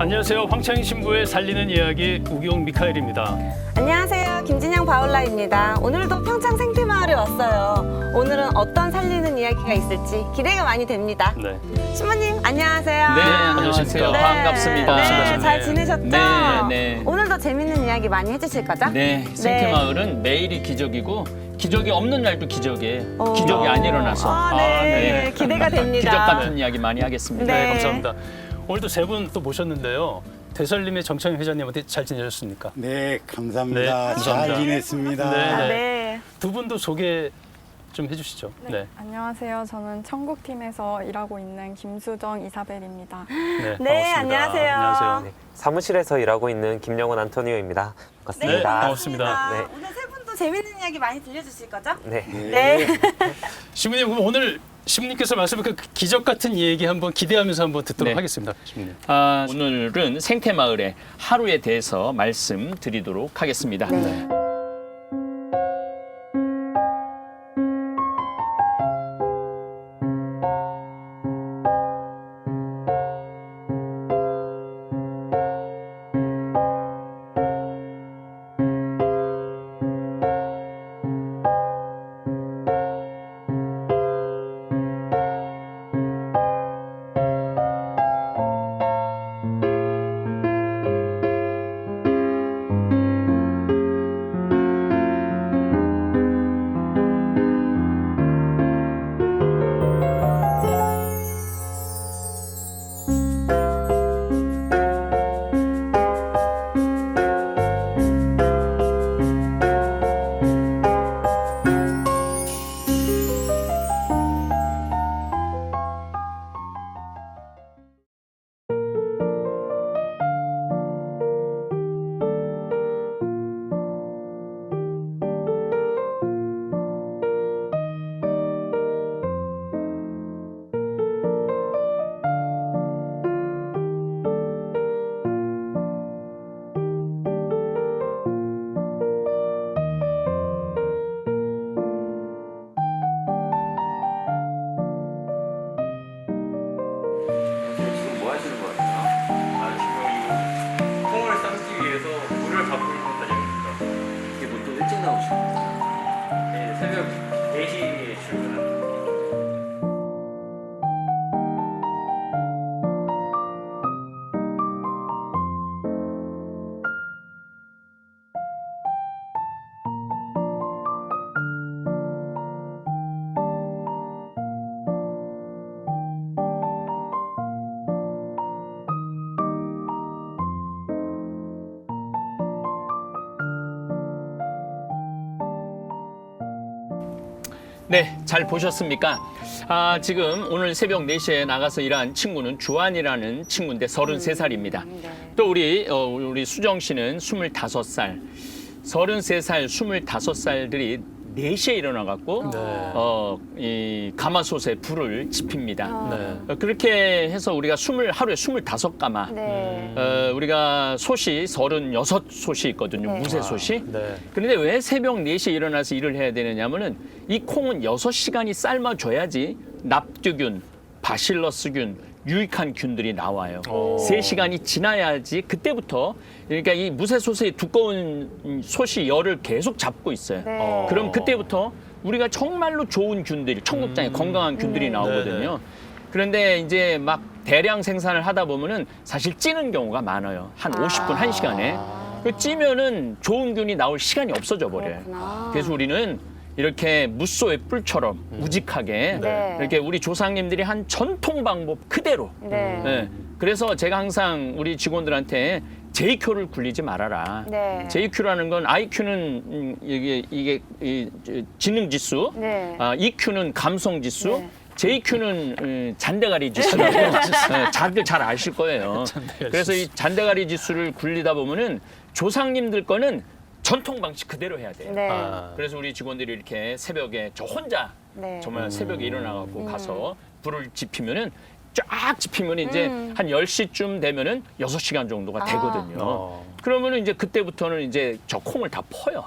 안녕하세요. 황창희 신부의 살리는 이야기 우기용 미카엘입니다. 안녕하세요. 김진영 바울라입니다. 오늘도 평창 생태마을에 왔어요. 오늘은 어떤 살리는 이야기가 있을지 기대가 많이 됩니다. 네. 신부님 안녕하세요. 네, 안녕하세요. 네. 반갑습니다. 네, 잘 지내셨죠? 네, 네. 오늘도 재밌는 이야기 많이 해주실 거죠? 네, 생태마을은 매일이 기적이고 기적이 없는 날도 기적이에요. 기적이 안 일어나서 네. 기대가 됩니다. 기적 같은 이야기 많이 하겠습니다. 네, 네. 감사합니다. 오늘도 세 분 또 모셨는데요. 대설림의 정창희 회장님한테 잘 지내셨습니까? 네, 감사합니다. 네, 감사합니다. 잘 지냈습니다. 네. 네. 두 분도 소개 좀 해주시죠. 네. 안녕하세요. 저는 천국팀에서 일하고 있는 김수정 이사벨입니다. 네, 네, 반갑습니다. 안녕하세요. 안녕하세요. 네, 사무실에서 일하고 있는 김영훈 안토니오입니다. 네, 반갑습니다. 반갑습니다. 네. 오늘 세 분도 재밌는 이야기 많이 들려주실 거죠? 네. 네. 신부님, 그럼 오늘 신부님께서 말씀한 그 기적 같은 얘기 한번 기대하면서 한번 듣도록 네. 하겠습니다. 신부님. 오늘은 생태마을의 하루에 대해서 말씀드리도록 하겠습니다. 네. 지금 뭐 하시는 것 같아요? 지금 이거 콩을 삶기 위해서 물을 바꾸는 과정입니다. 이게 보통 일찍 나오시나요? 네, 새벽 4시에 출근합니다. 네, 잘 보셨습니까? 지금 오늘 새벽 4시에 나가서 일한 친구는 주한이라는 친구인데 33살입니다. 또 우리 수정 씨는 25살, 33살, 25살들이 4시에 일어나갖고 이 가마솥에 불을 지핍니다. 네. 그렇게 해서 우리가 하루에 25가마, 네. 우리가 솥이 36솥이 있거든요. 네. 무쇠솥이. 네. 그런데 왜 새벽 4시에 일어나서 일을 해야 되느냐면은 이 콩은 6시간이 삶아줘야지 납두균, 바실러스균, 유익한 균들이 나와요. 3시간이 지나야지 그때부터 그러니까 이 무쇠솥의 두꺼운 솥이 열을 계속 잡고 있어요. 네. 그럼 그때부터 우리가 정말로 좋은 균들이 청국장에 건강한 균들이 나오거든요. 그런데 이제 막 대량 생산을 하다 보면은 사실 찌는 경우가 많아요. 한 50분, 1시간에. 그 찌면은 좋은 균이 나올 시간이 없어져 버려요. 그렇구나. 그래서 우리는 이렇게 무소의 뿔처럼 우직하게 네. 이렇게 우리 조상님들이 한 전통 방법 그대로. 네. 예. 그래서 제가 항상 우리 직원들한테 JQ를 굴리지 말아라. 네. JQ라는 건 IQ는 이게 지능 지수, 네. EQ는 감성 지수. 네. JQ는 잔대가리 지수라고 다들 잘 아실 거예요. 그래서 이 잔대가리 지수를 굴리다 보면은 조상님들 거는 전통 방식 그대로 해야 돼요. 네. 그래서 우리 직원들이 이렇게 새벽에 저 혼자 네. 정말 새벽에 일어나갖고 가서 불을 지피면은 쫙 지피면 이제 한 10시쯤 되면은 6시간 정도가 되거든요. 그러면은 이제 그때부터는 이제 저 콩을 다 퍼요.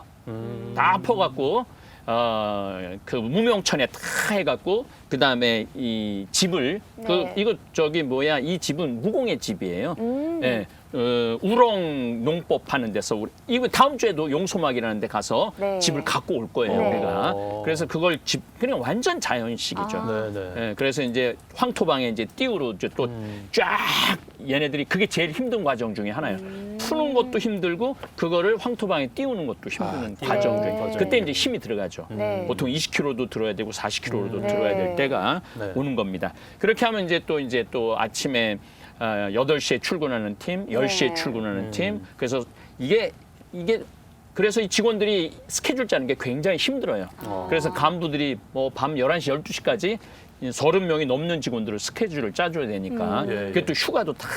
다 퍼갖고 그 무명천에 다 해갖고 그 다음에 이 집을 네. 이거 저기 뭐야 이 집은 무공의 집이에요. 예. 우렁 농법 하는 데서 이거 다음 주에도 용소막이라는 데 가서 네. 집을 갖고 올 거예요 네. 우리가. 그래서 그걸 그냥 완전 자연식이죠. 아. 네네. 예, 그래서 이제 황토방에 이제 띄우로 또 쫙 얘네들이 그게 제일 힘든 과정 중에 하나예요. 푸는 것도 힘들고 그거를 황토방에 띄우는 것도 힘든 과정 중에. 네. 그때 이제 힘이 들어가죠. 네. 보통 20kg도 들어야 되고 40kg도 네. 들어야 될 때가 네. 오는 겁니다. 그렇게 하면 이제 또 아침에 8시에 출근하는 팀, 10시에 네. 출근하는 팀. 그래서 이게 그래서 이 직원들이 스케줄 짜는 게 굉장히 힘들어요. 그래서 간부들이 뭐 밤 11시, 12시까지 30명이 넘는 직원들을 스케줄을 짜줘야 되니까 예, 그게 예. 또 휴가도 다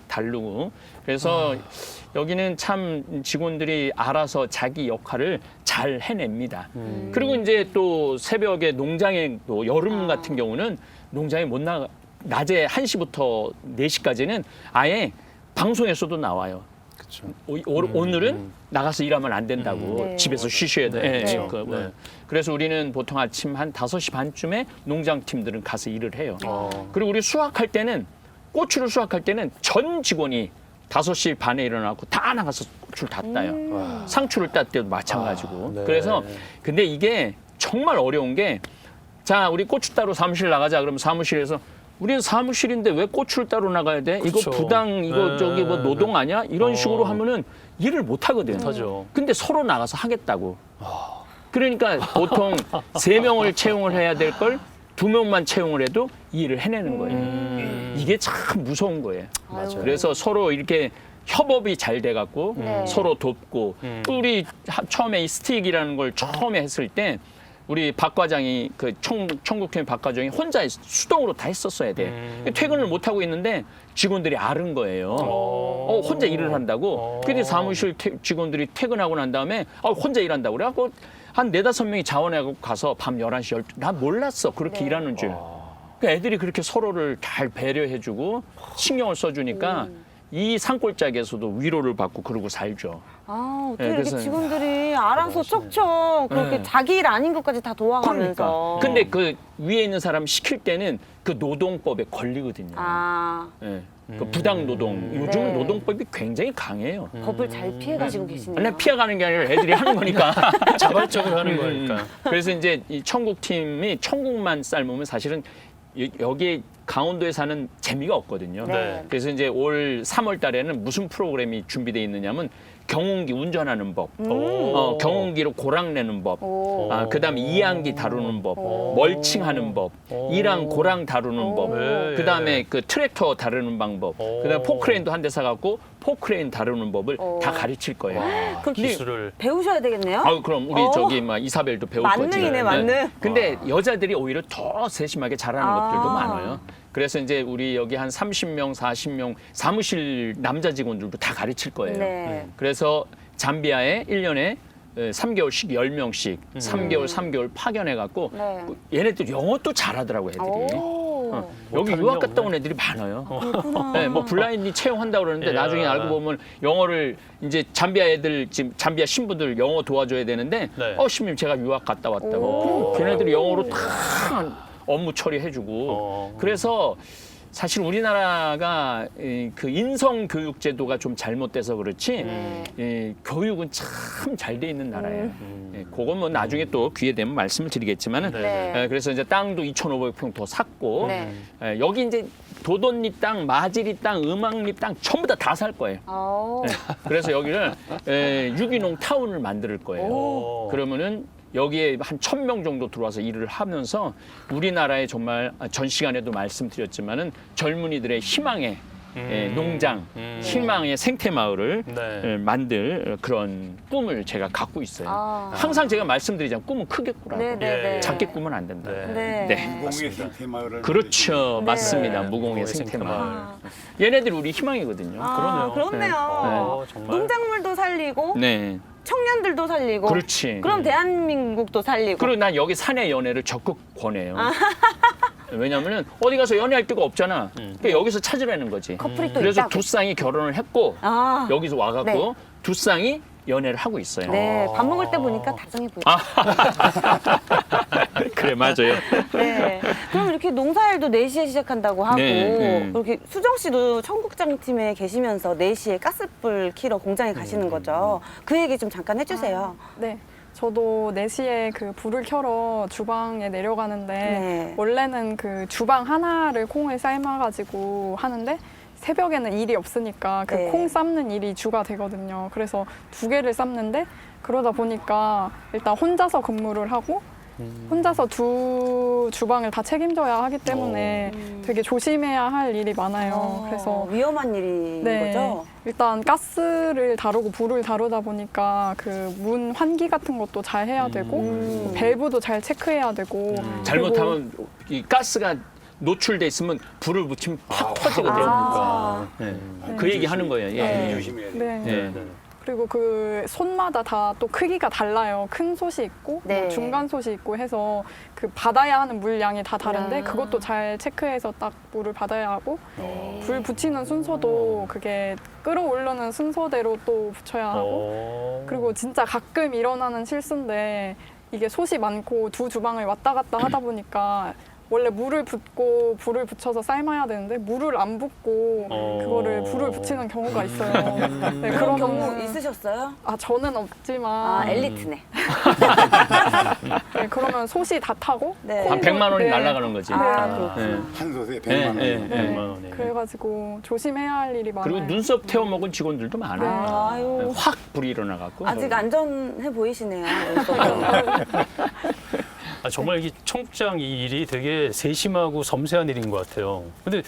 다르고 그래서 여기는 참 직원들이 알아서 자기 역할을 잘 해냅니다. 그리고 이제 또 새벽에 농장에 또 여름 같은 경우는 농장에 못 나가 낮에 1시부터 4시까지는 아예 방송에서도 나와요. 그렇죠. 오늘은 나가서 일하면 안 된다고 네. 집에서 쉬셔야 돼. 네, 예, 그렇죠. 네. 그래서 우리는 보통 아침 한 5시 반쯤에 농장 팀들은 가서 일을 해요. 어. 그리고 우리 수확할 때는 고추를 수확할 때는 전 직원이 5시 반에 일어나고 다 나가서 고추를 다 따요. 상추를 딸 때도 마찬가지고. 네. 그래서 근데 이게 정말 어려운 게 자, 우리 고추 따러 사무실 나가자. 그러면 사무실에서 우리는 사무실인데 왜 고추를 따러 나가야 돼? 그렇죠. 이거 부당, 이거 네, 저기 뭐 네, 노동 아니야? 이런 식으로 하면은 일을 못 하거든. 못하죠. 근데 서로 나가서 하겠다고. 그러니까 보통 3명을 채용을 해야 될 걸 2명만 채용을 해도 이 일을 해내는 거예요. 이게 참 무서운 거예요. 맞아요. 그래서 서로 이렇게 협업이 잘 돼갖고 네. 서로 돕고 또 우리 처음에 이 스틱이라는 걸 처음에 했을 때 우리 박 과장이 그 청국팀 박 과장이 혼자 수동으로 다 했었어야 돼. 퇴근을 못 하고 있는데 직원들이 앓은 거예요. 혼자 일을 한다고. 근데 사무실 직원들이 퇴근하고 난 다음에 혼자 일한다고 그래갖고 한 4-5명이 자원하고 가서 밤 11시, 12시 난 몰랐어. 그렇게 일하는 줄. 그러니까 애들이 그렇게 서로를 잘 배려해주고 신경을 써주니까 이 산골짜기에서도 위로를 받고 그러고 살죠. 아, 어떻게 네, 이렇게 그래서- 직원들이 알아서 척척 그렇게 네. 자기 일 아닌 것까지 다 도와가면서. 그러니까. 근데 그 위에 있는 사람 시킬 때는 그 노동법에 걸리거든요. 아, 예. 그 부당 노동. 요즘은 네. 노동법이 굉장히 강해요. 법을 잘 피해가시고 계시네요. 아니, 피해가는 게 아니라 애들이 하는 거니까. 자발적으로 하는 거니까. 그래서 이제 이 청국팀이 청국만 삶으면 사실은 여기에 강원도에 사는 재미가 없거든요. 네. 그래서 이제 올 3월 달에는 무슨 프로그램이 준비되어 있느냐면 경운기 운전하는 법, 경운기로 고랑 내는 법, 오. 그다음에 이항기 다루는 법, 멀칭하는 법, 이랑 고랑 다루는 법, 네, 그다음에 그 트랙터 다루는 방법, 그다음에 포크레인도 한 대 사갖고 포크레인 다루는 법을 다 가르칠 거예요. 그럼 기술을. 배우셔야 되겠네요? 그럼 우리 저기 막 이사벨도 배울 거지. 만능이네, 만능. 근데 여자들이 오히려 더 세심하게 잘하는 것들도 많아요. 그래서 이제 우리 여기 한 30명, 40명 사무실 남자 직원들도 다 가르칠 거예요. 네. 그래서 잠비아에 1년에 3개월씩 10명씩 3개월 파견해갖고 네. 얘네들 영어도 잘하더라고 애들이. 오. 여기 못하는 유학 게 갔다 온 애들이 많아요. 네, 뭐 블라인드 채용한다고 그러는데 이야. 나중에 알고 보면 영어를 이제 잠비아 애들 지금 잠비아 신부들 영어 도와줘야 되는데 네. 신부님 제가 유학 갔다 왔다고. 걔네들이 영어로 다 업무 처리해주고. 그래서 사실 우리나라가 그 인성 교육 제도가 좀 잘못돼서 그렇지 교육은 참 잘 돼 있는 나라예요. 그건 뭐 나중에 또 기회 되면 말씀을 드리겠지만은 네. 그래서 이제 땅도 2,500평 더 샀고 네. 여기 이제 도돈리 땅, 마지리 땅, 음악리 땅 전부 다 살 거예요. 오. 그래서 여기를 유기농 타운을 만들 거예요. 그러면은 여기에 한 1,000명 정도 들어와서 일을 하면서 우리나라에 정말 전 시간에도 말씀드렸지만은 젊은이들의 희망의 농장, 희망의 생태 마을을 네. 만들 그런 꿈을 제가 갖고 있어요. 아. 항상 제가 말씀드리자면 꿈은 크게 꾸라고. 네네네. 작게 꾸면 안 된다. 네. 네. 공의 생태 마을을 그렇죠, 맞습니다. 네. 무공의 생태 마을. 아. 얘네들 우리 희망이거든요. 아, 그렇네요. 정말. 농작물도 살리고 네, 청년들도 살리고. 그렇지. 그럼 대한민국도 살리고. 그리고 난 여기 사내 연애를 적극 권해요. 왜냐면은 어디 가서 연애할 데가 없잖아. 그러니까 여기서 찾으라는 거지. 커플이 또 그래서 있다고. 두 쌍이 결혼을 했고 아. 여기서 와갖고 네. 두 쌍이 연애를 하고 있어요. 네, 밥 먹을 때 보니까 다정해 보여요. 그래, 맞아요. 네. 그럼 이렇게 농사일도 4시에 시작한다고 하고 네. 이렇게 수정 씨도 청국장 팀에 계시면서 4시에 가스불 키러 공장에 가시는 거죠. 그 얘기 좀 잠깐 해주세요. 네. 저도 4시에 그 불을 켜러 주방에 내려가는데 네. 원래는 그 주방 하나를 콩을 삶아가지고 하는데 새벽에는 일이 없으니까 그 네. 콩 삶는 일이 주가 되거든요. 그래서 2개를 삶는데 그러다 보니까 일단 혼자서 근무를 하고 혼자서 두 주방을 다 책임져야 하기 때문에 되게 조심해야 할 일이 많아요. 그래서 위험한 일인 거죠? 일단 가스를 다루고 불을 다루다 보니까 그 문 환기 같은 것도 잘 해야 되고 밸브도 잘 체크해야 되고 잘못하면 이 가스가 노출돼 있으면 불을 붙이면 팍 터지거든요. 네. 그 얘기 하는 거예요. 예. 네. 조심해야 돼. 네. 예. 그리고 그 솥마다 다 또 크기가 달라요. 큰 솥이 있고 네. 뭐 중간 솥이 있고 해서 그 받아야 하는 물량이 다 다른데 아. 그것도 잘 체크해서 딱 물을 받아야 하고 불 붙이는 순서도 그게 끓어오르는 순서대로 또 붙여야 하고 그리고 진짜 가끔 일어나는 실수인데 이게 솥이 많고 두 주방을 왔다 갔다 하다 보니까 원래 물을 붓고 불을 붙여서 삶아야 되는데 물을 안 붓고 그거를 불을 붙이는 경우가 있어요. 네, 그런 그러면은- 경우 있으셨어요? 아 저는 없지만 엘리트네. 네, 그러면 솥이 다 타고 네. 한 100만 원이 네. 날아가는 거지. 아, 그렇구나. 예. 한 솥에 예, 100만 원. 예, 네. 예. 100만 원에. 그래가지고 조심해야 할 일이 많아요. 그리고 눈썹 태워 먹은 직원들도 많아요. 아유. 확 불이 일어나갖고. 아직 안전해 보이시네요. 아, 정말 이 청국장 이 일이 되게 세심하고 섬세한 일인 것 같아요. 근데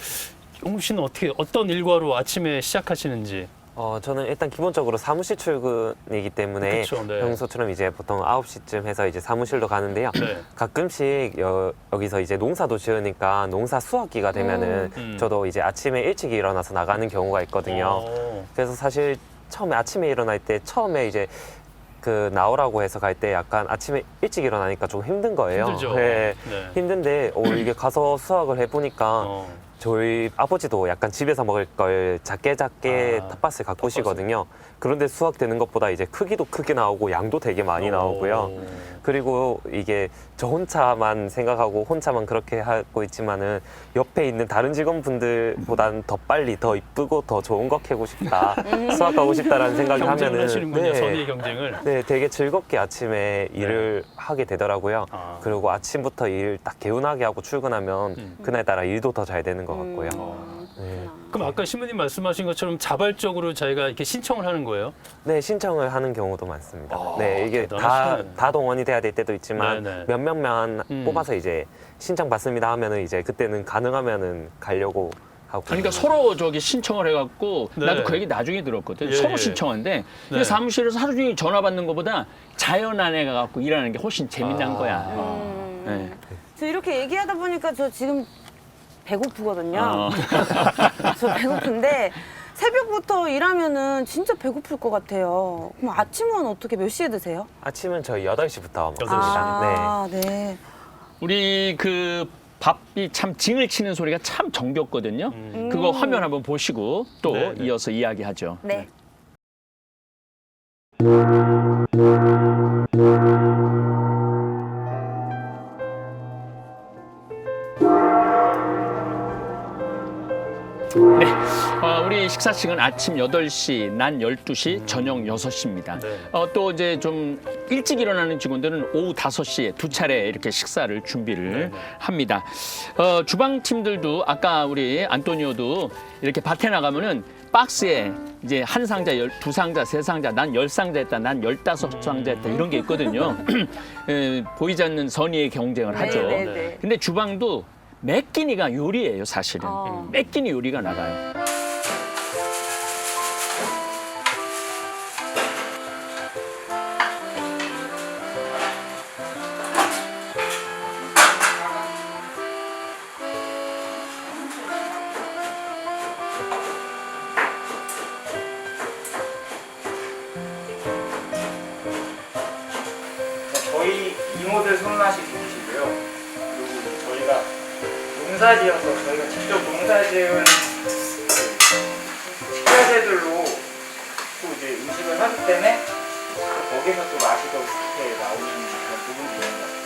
용국 씨는 어떤 일과로 아침에 시작하시는지? 저는 일단 기본적으로 사무실 출근이기 때문에 그쵸, 네. 평소처럼 이제 보통 9시쯤 해서 이제 사무실로 가는데요. 네. 가끔씩 여기서 이제 농사도 지으니까 농사 수확기가 되면은 저도 이제 아침에 일찍 일어나서 나가는 경우가 있거든요. 그래서 사실 처음에 아침에 일어날 때 처음에 이제 그 나오라고 해서 갈 때 약간 아침에 일찍 일어나니까 좀 힘든 거예요. 힘들죠. 네. 네. 힘든데 이게 가서 수확을 해보니까 저희 아버지도 약간 집에서 먹을 걸 작게 텃밭을 가꾸시거든요. 그런데 수확되는 것보다 이제 크기도 크게 나오고 양도 되게 많이 나오고요. 그리고 이게 저 혼자만 생각하고 혼자만 그렇게 하고 있지만은 옆에 있는 다른 직원분들보다는 더 빨리 더 이쁘고 더 좋은 거 캐고 싶다, 수확하고 싶다라는 생각을 경쟁을 하면은 하시는군요. 선의의 경쟁을. 네, 되게 즐겁게 아침에 일을 하게 되더라고요. 아. 그리고 아침부터 일 딱 개운하게 하고 출근하면 그날따라 일도 더 잘 되는 것 같고요. 네. 그럼 아까 신부님 말씀하신 것처럼 자발적으로 저희가 이렇게 신청을 하는 거예요? 네, 신청을 하는 경우도 많습니다. 아, 네, 이게 대단하시네. 다 동원이 돼야 될 때도 있지만 네네. 몇 명만 뽑아서 이제 신청 받습니다 하면은 이제 그때는 가능하면은 가려고 하고. 그러니까 서로 저기 신청을 해갖고 네. 나도 그 얘기 나중에 들었거든. 예, 서로 예. 신청한데 근데 네. 사무실에서 하루 종일 전화 받는 것보다 자연 안에 가갖고 일하는 게 훨씬 재미난 거야. 네. 저 이렇게 얘기하다 보니까 저 지금 배고프거든요. 어. 저 배고픈데 새벽부터 일하면은 진짜 배고플 것 같아요. 그럼 아침은 어떻게 몇 시에 드세요? 아침은 저희 8시부터 8시. 먹습니다. 네. 네. 우리 그 밥이 참 징을 치는 소리가 참 정겹거든요. 그거 화면 한번 보시고 또 네, 네. 이어서 이야기하죠. 네. 우리 식사 시간 아침 8시, 낮 12시, 저녁 6시입니다. 네. 또 이제 좀 일찍 일어나는 직원들은 오후 5시에 두 차례 이렇게 식사를 준비를 합니다. 주방팀들도 아까 우리 안토니오도 이렇게 밭에 나가면은 박스에 이제 한 상자, 두 상자, 세 상자, 난 10상자 했다, 난 15상자 했다 이런 게 있거든요. 보이지 않는 선의의 경쟁을 하죠. 네, 네, 네. 근데 주방도 매 끼니가 요리예요, 사실은. 매 끼니 요리가 나가요. 저희 이모들 손맛이 좋으시고요. 그리고 이제 저희가 농사지어서 저희가 직접 농사지은 그 식자재들로 또 이제 음식을 하기 때문에 거기서 또 맛이 더 좋게 나오는 그런 부분이 있는 것 같아요.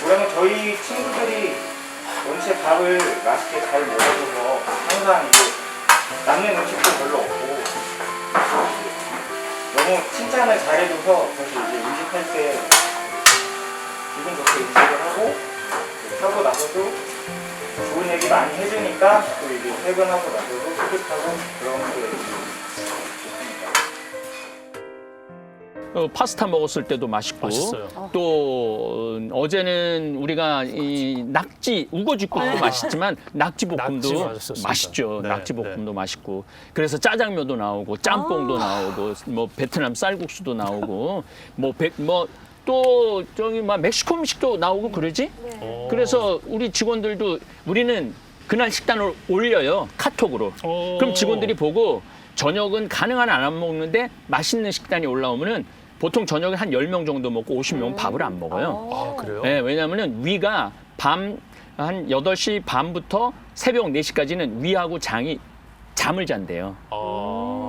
그러면 저희 친구들이 원체 밥을 맛있게 잘 먹어줘서 항상 이제 남는 음식도 별로 없고 너무 칭찬을 잘해줘서 그래서 이제 음식할 때 기분 좋게 음식을 하고 나서도 좋은 얘기 많이 해주니까 또 이제 퇴근하고 나서도 뿌듯하고 그런 게 좋습니다. 파스타 먹었을 때도 맛있고 맛있어요. 또 어제는 우리가 이 낙지 우거지국도 맛있지만 낙지볶음도 낙지 맛있었습니다. 맛있죠. 네, 낙지볶음도 맛있고 그래서 짜장면도 나오고 짬뽕도 나오고 뭐 베트남 쌀국수도 나오고 또 저기 막 멕시코 음식도 나오고 그러지. 그래서 우리 직원들도 우리는 그날 식단을 올려요 카톡으로. 그럼 직원들이 보고 저녁은 가능한 안 먹는데 맛있는 식단이 올라오면은 보통 저녁에 한 10명 정도 먹고 50명은 밥을 안 먹어요. 아, 그래요? 네, 왜냐하면은 위가 한 8시 반부터 새벽 4시까지는 위하고 장이 잠을 잔대요.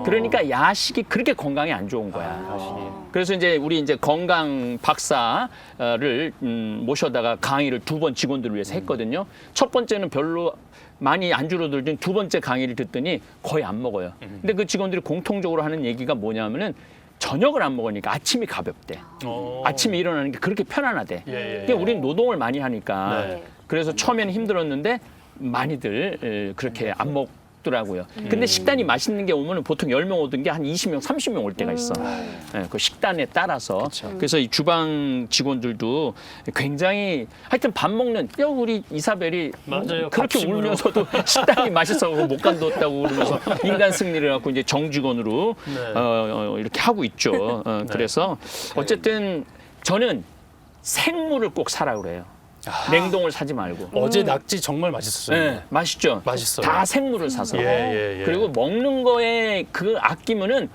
그러니까 야식이 그렇게 건강에 안 좋은 거야. 그래서 이제 우리 이제 건강 박사를 모셔다가 강의를 2번 직원들을 위해서 했거든요. 첫 번째는 별로 많이 안 줄어들더니 2번째 강의를 듣더니 거의 안 먹어요. 근데 그 직원들이 공통적으로 하는 얘기가 뭐냐면은 저녁을 안 먹으니까 아침이 가볍대. 아침에 일어나는 게 그렇게 편안하대. 그러니까 우리는 노동을 많이 하니까 네. 그래서 처음에는 힘들었는데 많이들 그렇게 안 먹더라고요. 근데 식단이 맛있는 게 오면 보통 10명 오던 게 한 20명, 30명 올 때가 있어. 그 식단에 따라서. 그래서 이 주방 직원들도 굉장히 하여튼 밥 먹는 우리 이사벨이 맞아요. 그렇게 밥심으로. 울면서도 식단이 맛있어서 못 간뒀다고 그러면서 인간 승리를 갖고 이제 정직원으로 네. 이렇게 하고 있죠. 그래서 어쨌든 저는 생물을 꼭 사라 그래요. 냉동을 사지 말고. 어제 낙지 정말 맛있었어요. 네, 맛있죠. 맛있어요. 다 생물을 사서. 예. 그리고 먹는 거에 그 아끼면은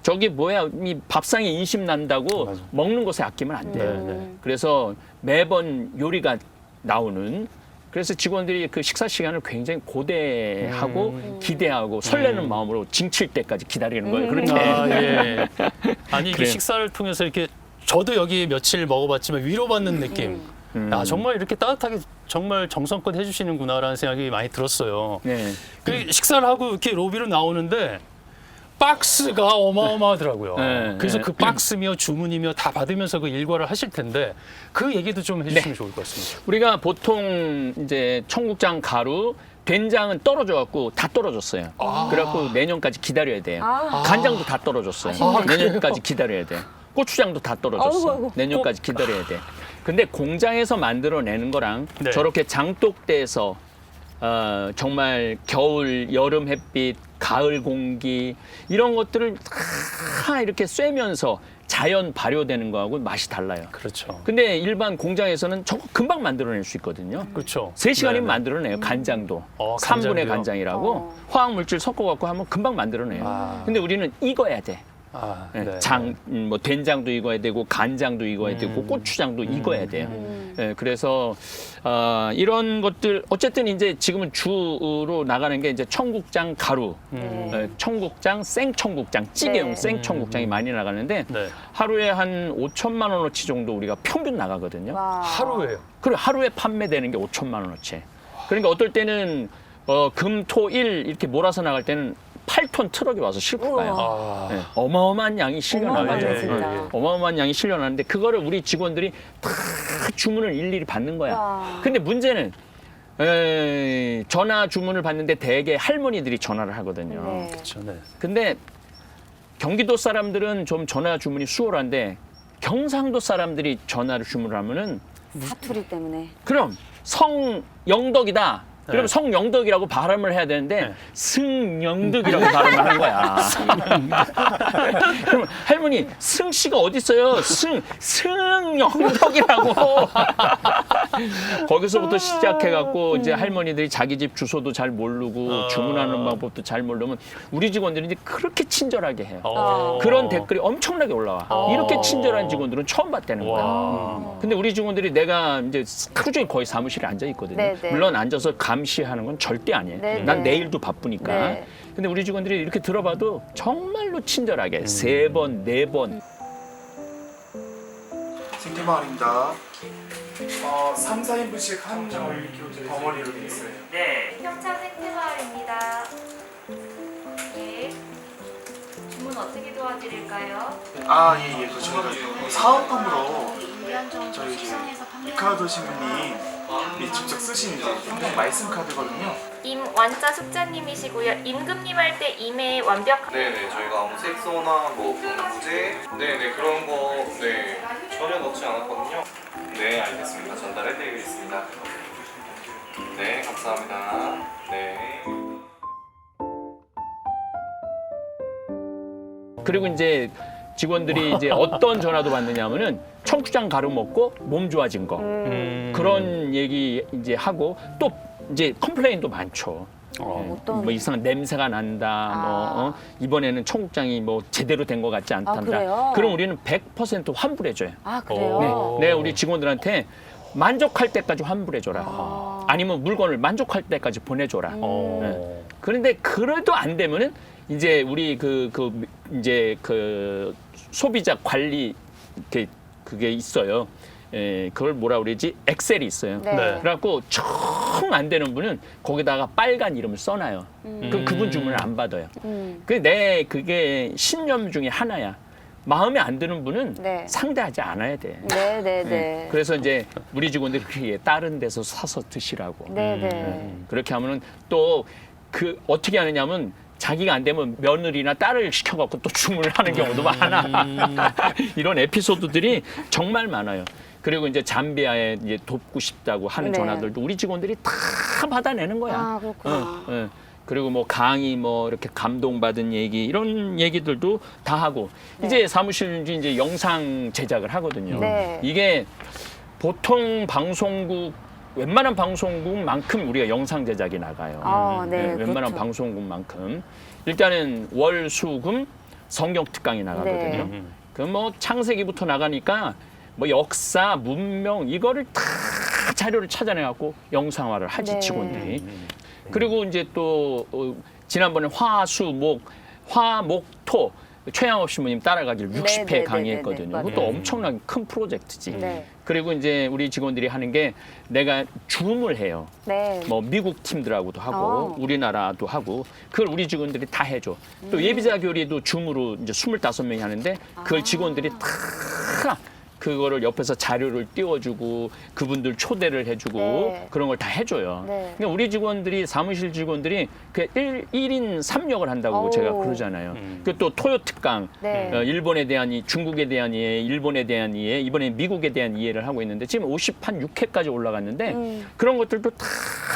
저기 뭐야 이 밥상에 인심 난다고 먹는 것에 아끼면 안 돼요. 네. 그래서 매번 요리가 나오는. 그래서 직원들이 그 식사 시간을 굉장히 고대하고 기대하고 설레는 마음으로 징칠 때까지 기다리는 거예요. 그렇게. 아, 예. 아니 이게 그래요. 식사를 통해서 이렇게 저도 여기 며칠 먹어봤지만 위로받는 느낌. 아, 정말 이렇게 따뜻하게 정말 정성껏 해주시는구나라는 생각이 많이 들었어요. 네. 그 식사를 하고 이렇게 로비로 나오는데 박스가 어마어마하더라고요. 네, 그래서 네. 그 박스며 주문이며 다 받으면서 그 일과를 하실 텐데 그 얘기도 좀 해주시면 좋을 것 같습니다. 우리가 보통 이제 청국장 가루 된장은 떨어져 갖고 다 떨어졌어요. 그래갖고 내년까지 기다려야 돼요. 간장도 다 떨어졌어요. 내년까지 기다려야 돼. 고추장도 다 떨어졌어. 아이고. 내년까지 기다려야 돼. 근데 공장에서 만들어내는 거랑 네. 저렇게 장독대에서 정말 겨울, 여름 햇빛, 가을 공기 이런 것들을 다 이렇게 쐬면서 자연 발효되는 거하고 맛이 달라요. 그렇죠. 근데 일반 공장에서는 저거 금방 만들어낼 수 있거든요. 그렇죠. 3시간이면 네, 네. 만들어내요. 간장도. 3분의 간장도요? 간장이라고 화학물질 섞어갖고 하면 금방 만들어내요. 근데 우리는 익어야 돼. 네. 뭐 된장도 익어야 되고 간장도 익어야 되고 고추장도 익어야 돼요. 그래서 이런 것들 어쨌든 이제 지금은 주로 나가는 게 이제 청국장 가루, 청국장, 생청국장, 찌개용 네. 생청국장이 많이 나가는데 네. 하루에 한 5천만 원어치 정도 우리가 평균 나가거든요. 하루에요. 그리고 하루에 판매되는 게 5천만 원어치. 그러니까 어떨 때는 금, 토, 일 이렇게 몰아서 나갈 때는 8톤 트럭이 와서 싣고 가요. 네, 어마어마한 양이 실려나가요. 어마어마하네, 진짜. 어마어마한 양이 실려나는데 그거를 우리 직원들이 다 주문을 일일이 받는 거야. 와. 근데 문제는 전화 주문을 받는데 대개 할머니들이 전화를 하거든요. 네. 그렇죠. 네. 근데 경기도 사람들은 좀 전화 주문이 수월한데 경상도 사람들이 전화를 주문을 하면은 사투리 때문에. 그럼 성영덕이다. 그럼 네. 성영덕이라고 발음을 해야 되는데 네. 승영덕이라고 발음을 하는 거야. 그럼 할머니 승 씨가 어디 있어요? 승영덕이라고. 거기서부터 시작해갖고 이제 할머니들이 자기 집 주소도 잘 모르고 주문하는 방법도 잘 모르면 우리 직원들이 이제 그렇게 친절하게 해요. 그런 댓글이 엄청나게 올라와. 이렇게 친절한 직원들은 처음 봤다는 거야. 근데 우리 직원들이 내가 이제 하루 종일 거의 사무실에 앉아 있거든요. 네, 네. 물론 앉아서 암시하는 건 절대 아니에요. 네, 난 네. 내일도 바쁘니까. 네. 근데 우리 직원들이 이렇게 들어봐도 정말로 친절하게 3번, 4번. 생태마을입니다. 3, 4인분씩 한 덩어리로 되어 있어요. 평창 생태마을입니다. 네. 주문 어떻게 도와드릴까요? 예. 그 저희가 사업함으로 1년 정도 저희 이제 시성에서 판매하고 이카도 신부님이 직접 쓰신 이제 현금 말씀 카드거든요. 임완자 숙자님이시고요. 임금님 할 때 임의 완벽. 네네, 저희가 아무 색소나 뭐 봉제 네네 그런 거 네 전혀 넣지 않았거든요. 네, 알겠습니다. 전달해드리겠습니다. 네, 감사합니다. 네. 그리고 이제 직원들이 이제 어떤 전화도 받느냐면은 청국장 가루 먹고 몸 좋아진 거 그런 얘기 이제 하고 또 이제 컴플레인도 많죠. 어떤? 뭐 이상한 냄새가 난다. 이번에는 청국장이 뭐 제대로 된 것 같지 않단다. 그래요? 그럼 우리는 100% 환불해줘요. 아, 그래요? 네, 우리 직원들한테 만족할 때까지 환불해줘라. 아니면 물건을 만족할 때까지 보내줘라. 네. 그런데 그래도 안 되면은 이제 우리 이제 그 소비자 관리 그게 있어요. 그걸 뭐라 그러지? 엑셀이 있어요. 네. 네. 그래갖고 정 안 되는 분은 거기다가 빨간 이름을 써놔요. 그럼 그분 주문을 안 받아요. 그게 신념 중에 하나야. 마음에 안 드는 분은 네. 상대하지 않아야 돼. 네네네. 그래서 이제 우리 직원들이 그렇게 다른 데서 사서 드시라고. 네네. 그렇게 하면은 또 어떻게 하느냐면 자기가 안 되면 며느리나 딸을 시켜갖고 또 주문을 하는 경우도 많아. 이런 에피소드들이 정말 많아요. 그리고 이제 잠비아에 이제 돕고 싶다고 하는 네. 전화들도 우리 직원들이 다 받아내는 거야. 아, 그렇구나. 그리고 뭐 강의 뭐 이렇게 감동받은 얘기 이런 얘기들도 다 하고 이제 사무실 이제 영상 제작을 하거든요. 네. 이게 보통 방송국 웬만한 방송국만큼 우리가 영상 제작이 나가요. 웬만한 그렇죠. 방송국만큼 일단은 월, 수, 금 성경 특강이 나가거든요. 네. 그럼 뭐 창세기부터 나가니까 뭐 역사, 문명 이거를 다 자료를 찾아내갖고 영상화를 하지 네. 직원들이. 그리고 이제 또 지난번에 화, 목, 토 최양업 신부님 따라가기를 60회 네, 강의했거든요. 맞아요. 그것도 엄청나게 큰 프로젝트지. 네. 그리고 이제 우리 직원들이 하는 게 내가 줌을 해요. 네. 뭐 미국 팀들하고도 하고 우리나라도 하고 그걸 우리 직원들이 다 해줘. 또 예비자 교리도 줌으로 이제 25명이 하는데 그걸 직원들이 다 그거를 옆에서 자료를 띄워주고 그분들 초대를 해주고 네. 그런 걸 다 해줘요. 네. 그러니까 우리 직원들이 사무실 직원들이 그 1인 3역을 한다고 오. 제가 그러잖아요. 그 또 토요 특강, 네. 일본에 대한 중국에 대한 이해, 일본에 대한 이해, 이번에 미국에 대한 이해를 하고 있는데 지금 56회까지 올라갔는데 그런 것들도 다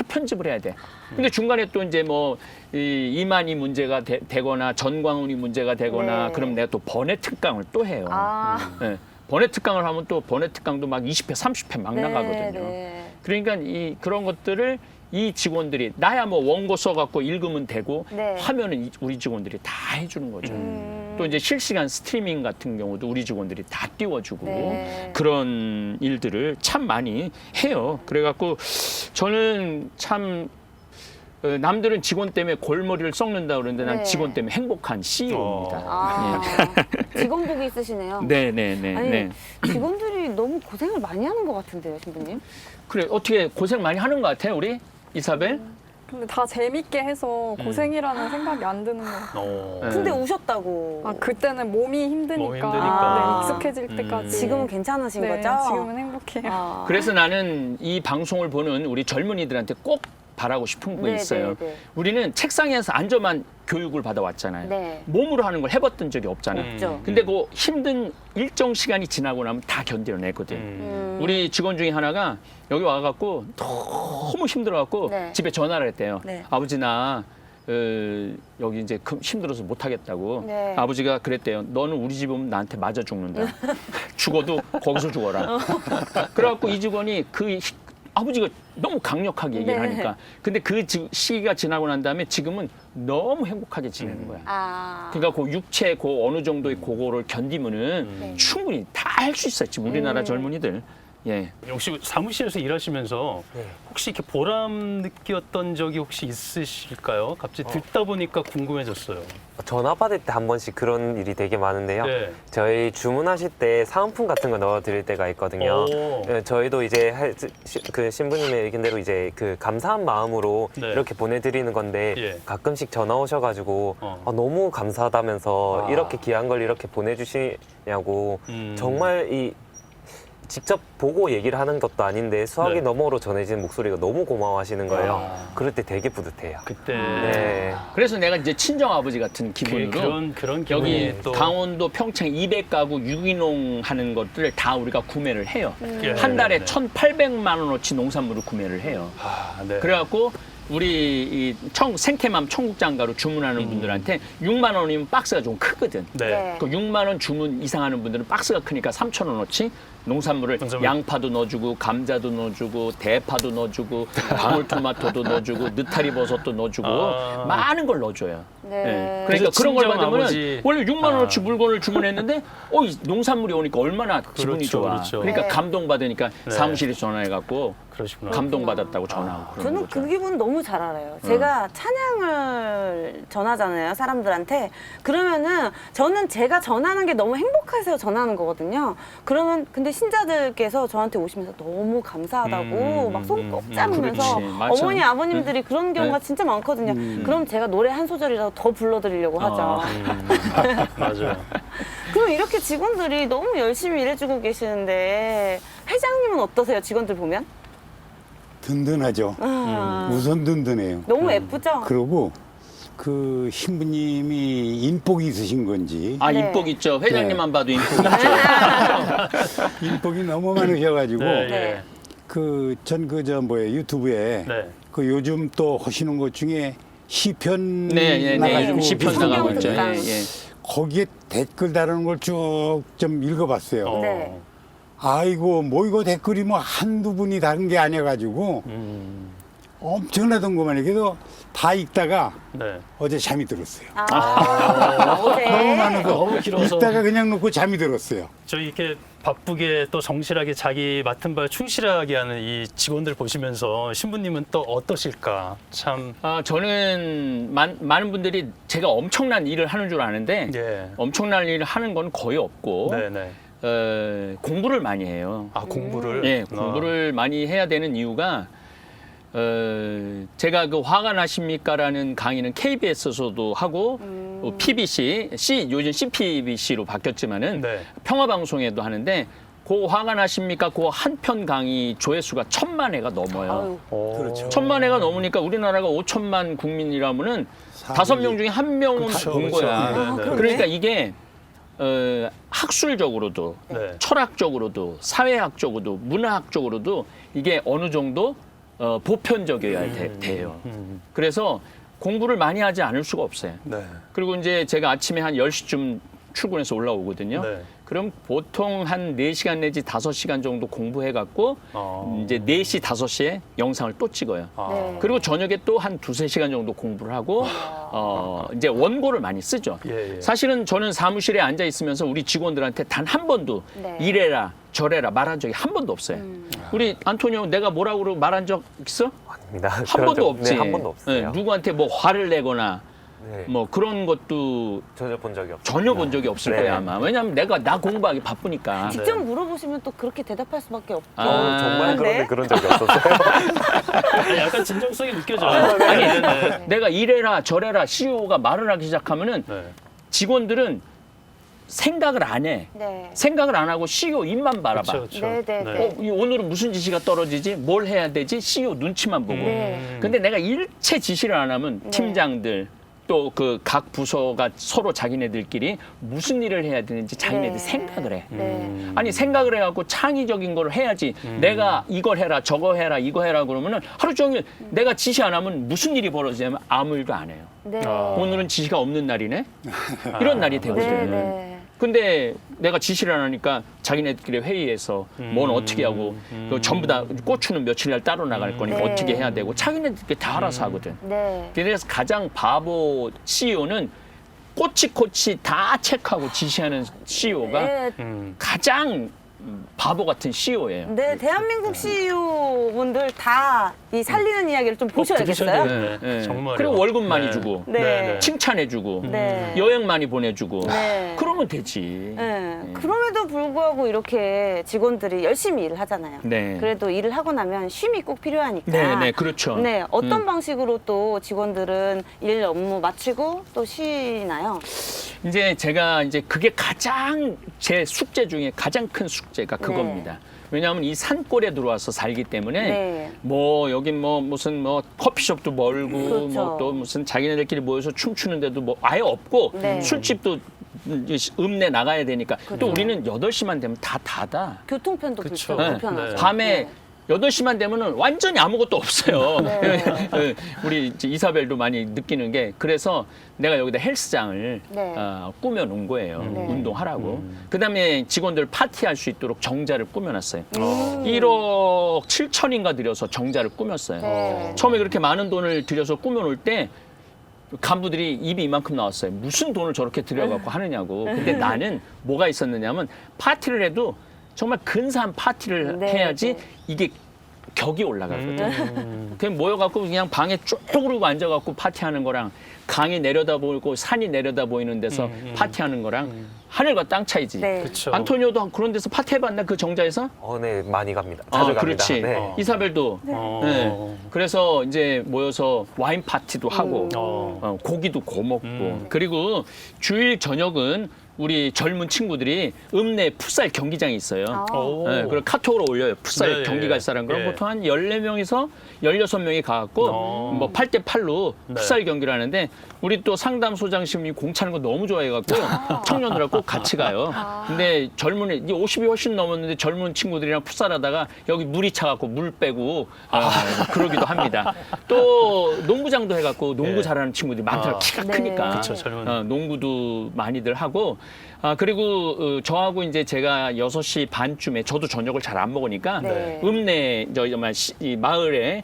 편집을 해야 돼. 근데 중간에 또 이제 뭐 이만희 문제가 되거나 전광훈이 문제가 되거나 네. 그럼 내가 또 번외 특강을 또 해요. 네. 번외 특강을 하면 또 번외 특강도 막 20회, 30회 막 나가거든요. 네. 그러니까 그런 것들을 이 직원들이 나야 뭐 원고 써갖고 읽으면 되고 네. 하면은 우리 직원들이 다 해주는 거죠. 또 이제 실시간 스트리밍 같은 경우도 우리 직원들이 다 띄워주고 네. 그런 일들을 참 많이 해요. 그래갖고 저는 참 남들은 직원 때문에 골머리를 썩는다 그러는데 난 네. 직원 때문에 행복한 CEO입니다. 아, 직원복이 있으시네요. 네네네. 아니, 네. 직원들이 너무 고생을 많이 하는 것 같은데요, 신부님? 그래 어떻게 고생 많이 하는 것 같아 우리 이사벨? 근데 다 재밌게 해서 고생이라는 생각이 안 드는 것 같아요. 근데 우셨다고. 아, 그때는 몸이 힘드니까, 몸이 힘드니까. 네, 익숙해질 때까지. 지금은 괜찮으신 네, 거죠? 지금은 행복해요. 아. 그래서 나는 이 방송을 보는 우리 젊은이들한테 꼭 바라고 싶은 거 네, 있어요. 네, 네. 우리는 책상에서 앉아만 교육을 받아왔잖아요. 네. 몸으로 하는 걸 해봤던 적이 없잖아요. 없죠. 근데 그 힘든 일정 시간이 지나고 나면 다 견뎌내거든. 우리 직원 중에 하나가 여기 와갖고 너무 힘들어갖고 네. 집에 전화를 했대요. 네. 아버지 나 여기 이제 힘들어서 못하겠다고. 네. 아버지가 그랬대요. 너는 우리 집 오면 나한테 맞아 죽는다. 죽어도 거기서 죽어라. 그래갖고 이 직원이 아버지가 너무 강력하게 얘기를 네. 하니까. 근데 그 시기가 지나고 난 다음에 지금은 너무 행복하게 지내는 거야. 아. 그러니까 그 육체 어느 정도의 그거를 견디면은 충분히 다 할 수 있어요. 지금 우리나라 젊은이들. 예. 혹시 사무실에서 일하시면서 네. 혹시 이렇게 보람 느꼈던 적이 혹시 있으실까요? 갑자기 듣다 보니까 궁금해졌어요. 전화 받을 때 한 번씩 그런 일이 되게 많은데요. 네. 저희 주문하실 때 사은품 같은 거 넣어드릴 때가 있거든요. 오. 예, 저희도 이제 그 신부님의 의견대로 이제 그 감사한 마음으로 네. 이렇게 보내드리는 건데 예. 가끔씩 전화 오셔가지고 너무 감사하다면서 이렇게 귀한 걸 이렇게 보내주시냐고 정말 이 직접 보고 얘기를 하는 것도 아닌데 수화기 네. 너머로 전해지는 목소리가 너무 고마워하시는 거예요. 아. 그럴 때 되게 뿌듯해요. 그때 네. 그래서 내가 이제 친정 아버지 같은 기분으로 그런 여기 기분이 또 강원도 평창 200가구 유기농 하는 것들을 다 우리가 구매를 해요. 예, 한 달에 네. 1,800만 원어치 농산물을 구매를 해요. 아, 네. 그래갖고 우리 이 생태맘 청국장가루 주문하는 분들한테 6만 원이면 박스가 좀 크거든. 네. 그 6만 원 주문 이상 하는 분들은 박스가 크니까 3천 원어치 농산물을 농산물. 양파도 넣어주고 감자도 넣어주고 대파도 넣어주고 방울토마토도 넣어주고 느타리 버섯도 넣어주고 아. 많은 걸 넣어줘요. 네. 예. 그래서 그러니까 그런 걸 친정 받으면 아버지- 원래 6만 원어치 물건을 주문했는데 이 농산물이 오니까 얼마나 기분이 그렇죠, 좋아. 그렇죠. 그러니까 네. 감동받으니까 네. 사무실에 전화해갖고 그러시구나. 감동받았다고 전화하고 그런 저는 거죠. 그 기분 너무 잘 알아요. 제가 찬양을 전하잖아요, 사람들한테. 그러면은 저는 제가 전하는 게 너무 행복해서 전하는 거거든요. 그러면 근데 신자들께서 저한테 오시면서 너무 감사하다고 막 손 꼭 잡으면서 그렇지. 맞아. 어머니, 아버님들이 그런 경우가 네. 진짜 많거든요. 그럼 제가 노래 한 소절이라도 더 불러드리려고 하죠. 맞아요. 그럼 이렇게 직원들이 너무 열심히 일해주고 계시는데 회장님은 어떠세요, 직원들 보면? 든든하죠. 아, 우선 든든해요. 너무 예쁘죠? 그리고 그 신부님이 인복이 있으신 건지 아, 네. 인복 있죠. 회장님만 네. 봐도 인복 있죠. 인복이 너무 많으셔가지고 네, 네. 그 전 유튜브에 네. 그 요즘 또 하시는 것 중에 시편 네, 나가지고 요즘 시편 성경 나가고 있죠. 듣다. 예, 예. 거기에 댓글 다루는 걸 쭉 좀 읽어봤어요. 네. 아이고 뭐 이거 댓글이 뭐 한두 분이 다른 게 아니어가지고 엄청나던 것만 그래도 다 읽다가 네. 어제 잠이 들었어요. 어제. 너무 많아서 너무 길어서. 읽다가 그냥 놓고 잠이 들었어요. 저희 이렇게 바쁘게 또 정실하게 자기 맡은 바에 충실하게 하는 이 직원들 보시면서 신부님은 또 어떠실까? 참. 아, 저는 많은 분들이 제가 엄청난 일을 하는 줄 아는데 예. 엄청난 일을 하는 건 거의 없고 네네. 공부를 많이 해요. 아 공부를. 예, 공부를 많이 해야 되는 이유가 제가 그 화가 나십니까라는 강의는 KBS에서도 하고 PBC, 요즘 CPBC로 바뀌었지만은 네. 평화방송에도 하는데 그 화가 나십니까? 그 한 편 강의 조회수가 1,000만 회가 넘어요. 오. 그렇죠. 1,000만 회가 넘으니까 우리나라가 5천만 국민이라면은 5명 중에 1명은 그렇죠, 본 그렇죠. 거야. 네, 네. 그러니까 이게 학술적으로도 네. 철학적으로도 사회학적으로도 문화학적으로도 이게 어느 정도 보편적이어야 돼요. 그래서 공부를 많이 하지 않을 수가 없어요. 네. 그리고 이제 제가 아침에 한 10시쯤 출근해서 올라오거든요. 네. 그럼 보통 한 4시간 내지 5시간 정도 공부해갖고 이제 4시, 5시에 영상을 또 찍어요. 네. 그리고 저녁에 또 한 2-3시간 정도 공부를 하고 이제 원고를 많이 쓰죠. 예, 예. 사실은 저는 사무실에 앉아 있으면서 우리 직원들한테 단 한 번도 네. 이래라 저래라 말한 적이 한 번도 없어요. 우리 안토니오 내가 뭐라고 그러고 말한 적 있어? 아닙니다. 한 그런 번도 적- 없지. 네, 한 번도 없어요. 네, 누구한테 뭐 화를 내거나 네, 뭐 그런 것도 전혀 본 적이 없어요. 전혀 본 적이 없을 네. 거야 아마. 왜냐하면 나 공부하기 바쁘니까. 직접 물어보시면 또 그렇게 대답할 수밖에 없죠. 아, 정말 그런데 네? 그런 적이 없었어요. 아니, 약간 진정성이 느껴져요. 네, 네. 내가 이래라 저래라 CEO가 말을 하기 시작하면은 네. 직원들은 생각을 안 해. 네. 생각을 안 하고 CEO 입만 바라봐. 그렇죠, 그렇죠. 네, 네, 네. 오늘은 무슨 지시가 떨어지지? 뭘 해야 되지? CEO 눈치만 보고. 네. 근데 내가 일체 지시를 안 하면 네. 팀장들 또 그 각 부서가 서로 자기네들끼리 무슨 일을 해야 되는지 자기네들 네. 생각을 해. 네. 아니 생각을 해갖고 창의적인 걸 해야지. 내가 이걸 해라 저거 해라 이거 해라 그러면은 하루 종일 내가 지시 안 하면 무슨 일이 벌어지냐면 아무 일도 안 해요. 네. 오늘은 지시가 없는 날이네. 이런 날이 되거든. 네, 네. 근데 내가 지시를 안 하니까 자기네들끼리 회의해서 뭔 어떻게 하고 그 전부 다 고추는 며칠날 따로 나갈 거니까 네. 어떻게 해야 되고 자기네들끼리 다 알아서 하거든. 네. 그래서 가장 바보 CEO는 꼬치꼬치 다 체크하고 지시하는 CEO가 네. 가장 바보 같은 CEO예요. 네, 대한민국 CEO 분들 다 이 살리는 이야기를 좀 보셔야겠어요. 네, 네. 정말요. 그리고 월급 많이 네. 주고 네. 칭찬해주고 네. 여행 많이 보내주고 네. 그러면 되지. 네. 그럼에도 불구하고 이렇게 직원들이 열심히 일을 하잖아요. 네. 그래도 일을 하고 나면 쉼이 꼭 필요하니까. 네, 네, 그렇죠. 네, 어떤 방식으로 또 직원들은 일 업무 마치고 또 쉬나요? 이제 제가 이제 그게 가장 제 숙제 중에 가장 큰 숙제가 그겁니다. 왜냐하면 이 산골에 들어와서 살기 때문에 네. 뭐 여기 뭐 무슨 뭐 커피숍도 멀고 그렇죠. 뭐 또 무슨 자기네들끼리 모여서 춤추는데도 뭐 아예 없고 네. 술집도 읍내 나가야 되니까 또 그렇죠. 우리는 8시만 되면 다 닫아. 교통편도 그쵸. 불편하죠. 네. 밤에 네. 8시만 되면은 완전히 아무것도 없어요. 네. 우리 이제 이사벨도 많이 느끼는 게 그래서 내가 여기다 헬스장을 네. 꾸며 놓은 거예요. 네. 운동하라고. 그다음에 직원들 파티할 수 있도록 정자를 꾸며놨어요. 1억 7천인가 들여서 정자를 꾸몄어요. 네. 처음에 그렇게 많은 돈을 들여서 꾸며놓을 때 간부들이 입이 이만큼 나왔어요. 무슨 돈을 저렇게 들여갖고 하느냐고. 근데 나는 뭐가 있었느냐면 파티를 해도 정말 근사한 파티를 네, 해야지 네. 이게 격이 올라가거든. 그냥 모여갖고 그냥 방에 쭉 그러고 앉아갖고 파티하는 거랑 강이 내려다 보이고 산이 내려다 보이는 데서 파티하는 거랑 하늘과 땅 차이지. 네. 그쵸. 안토니오도 그런 데서 파티해봤나 그 정자에서? 네, 많이 갑니다. 자주 갑니다. 그렇지. 네. 이사벨도. 네. 그래서 이제 모여서 와인 파티도 하고 고기도 구워 먹고 그리고 주일 저녁은 우리 젊은 친구들이 읍내 풋살 경기장이 있어요. 오. 네, 그걸 카톡으로 올려요. 풋살 네, 경기 갈 사람. 그럼 예. 보통 한 14명에서 16명이 가갖고 뭐 8대 8로 네. 풋살 경기를 하는데 우리 또 상담소장님이 공 차는 거 너무 좋아해갖고 청년들하고 꼭 같이 가요. 근데 젊은 이제 50이 훨씬 넘었는데 젊은 친구들이랑 풋살하다가 여기 물이 차갖고 물 빼고 그러기도 합니다. 또 농구장도 해갖고 농구 예. 잘하는 친구들이 많더라고. 키가 네. 크니까. 그쵸, 젊은. 농구도 많이들 하고 그리고 저하고 이제 제가 6시 반쯤에 저도 저녁을 잘 안 먹으니까 네. 읍내 이 마을에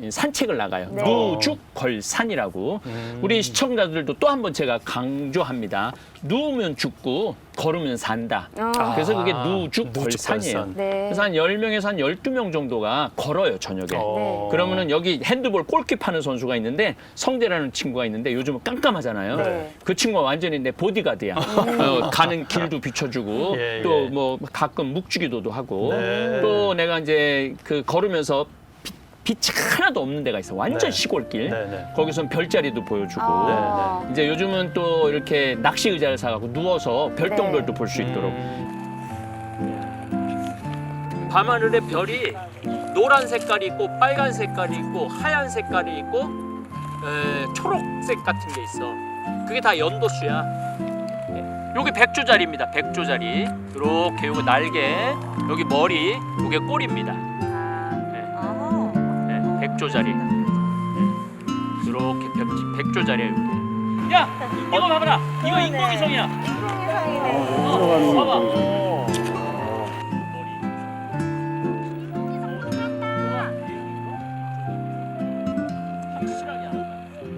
산책을 나가요. 네. 누죽걸산이라고. 우리 시청자들도 또 한 번 제가 강조합니다. 누우면 죽고 걸으면 산다. 그래서 그게 누죽걸산이에요. 누죽걸산. 네. 그래서 한 10명에서 한 12명 정도가 걸어요, 저녁에. 그러면은 여기 핸드볼 골키 파는 선수가 있는데 성대라는 친구가 있는데 요즘은 깜깜하잖아요. 네. 그 친구가 완전히 내 보디가드야. 가는 길도 비춰주고 예, 또 예. 뭐 가끔 묵주기도도 하고 네. 또 내가 이제 그 걸으면서 빛이 하나도 없는 데가 있어. 완전 네. 시골길. 네, 네. 거기선 별자리도 보여주고. 아. 이제 요즘은 또 이렇게 낚시 의자를 사갖고 누워서 별똥별도 네. 볼 수 있도록. 밤하늘에 별이 노란 색깔이 있고 빨간 색깔이 있고 하얀 색깔이 있고 초록색 같은 게 있어. 그게 다 연도수야. 여기 백조자리입니다. 백조자리. 이렇게 요거 날개, 여기 머리, 요게 꼬리입니다. 네, 백조자리. 이렇게 백조자리야 이렇게. 야, 이거 봐봐라. 이거 인공위성이야. 인공위성이네. 봐봐.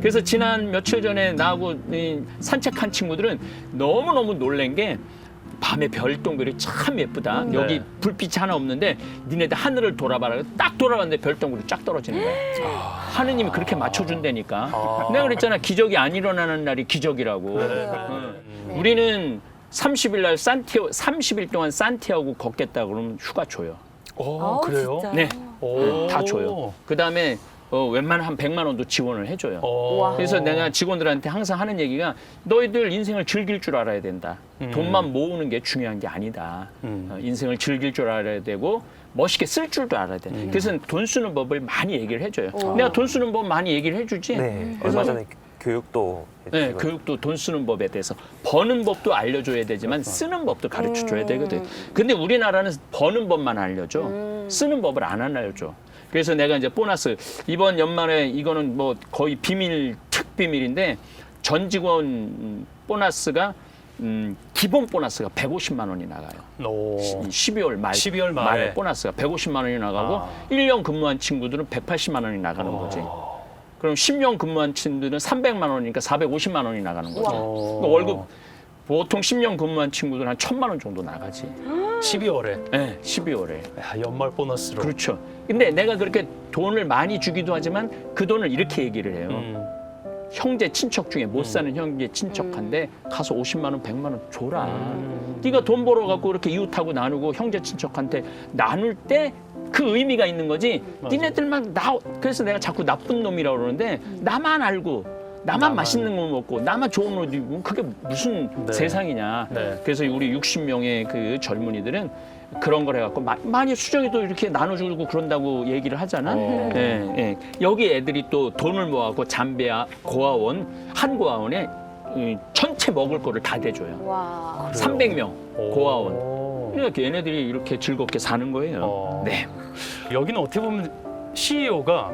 그래서 지난 며칠 전에 나하고 산책한 친구들은 너무너무 놀란 게 밤에 별똥별이 참 예쁘다. 여기 불빛이 하나 없는데 니네들 하늘을 돌아봐라. 딱 돌아봤는데 별똥별이 쫙 떨어지는 거야. 하느님이 그렇게 맞춰준다니까. 내가 그랬잖아. 기적이 안 일어나는 날이 기적이라고. 우리는 30일 날 30일 동안 산티아고 걷겠다 그러면 휴가 줘요. 그래요? 진짜요? 네. 오. 다 줘요. 그다음에 웬만한 한 100만 원도 지원을 해줘요. 와. 그래서 내가 직원들한테 항상 하는 얘기가 너희들 인생을 즐길 줄 알아야 된다. 돈만 모으는 게 중요한 게 아니다. 인생을 즐길 줄 알아야 되고 멋있게 쓸 줄도 알아야 돼. 그래서 돈 쓰는 법을 많이 얘기를 해줘요. 내가 돈 쓰는 법 많이 얘기를 해주지. 네, 그래서 얼마 전에 교육도 네, 해주시고. 교육도 돈 쓰는 법에 대해서 버는 법도 알려줘야 되지만 쓰는 법도 가르쳐줘야 되거든. 근데 우리나라는 버는 법만 알려줘. 쓰는 법을 안 알려줘. 그래서 내가 이제 보너스 이번 연말에 이거는 뭐 거의 비밀 특비밀인데 전 직원 보너스가 기본 보너스가 150만 원이 나가요. 12월 말에 보너스가 150만 원이 나가고 1년 근무한 친구들은 180만 원이 나가는 거지. 그럼 10년 근무한 친구들은 300만 원이니까 450만 원이 나가는 거죠. 그러니까 월급 보통 10년 근무한 친구들 한 1,000만 원 정도 나가지. 12월에. 네, 12월에. 연말 보너스로. 그렇죠. 근데 내가 그렇게 돈을 많이 주기도 하지만 그 돈을 이렇게 얘기를 해요. 형제 친척 중에 못 사는 형제 친척한테 가서 50만 원, 100만 원 줘라. 네가 돈 벌어갖고 이렇게 이웃하고 나누고 형제 친척한테 나눌 때 그 의미가 있는 거지. 니네들만 그래서 내가 자꾸 나쁜 놈이라고 그러는데 나만 알고 나만 맛있는 거 먹고 나만 좋은 옷 입고 그게 무슨 네. 세상이냐. 네. 그래서 우리 60명의 그 젊은이들은 그런 걸 해갖고 많이 수정이도 이렇게 나눠주고 그런다고 얘기를 하잖아. 예, 예. 여기 애들이 또 돈을 모아갖고 잠베아 고아원 한 고아원에 전체 먹을 거를 다 대줘요. 와. 300명 고아원. 그러니까 얘네들이 이렇게 즐겁게 사는 거예요. 네. 여기는 어떻게 보면 CEO가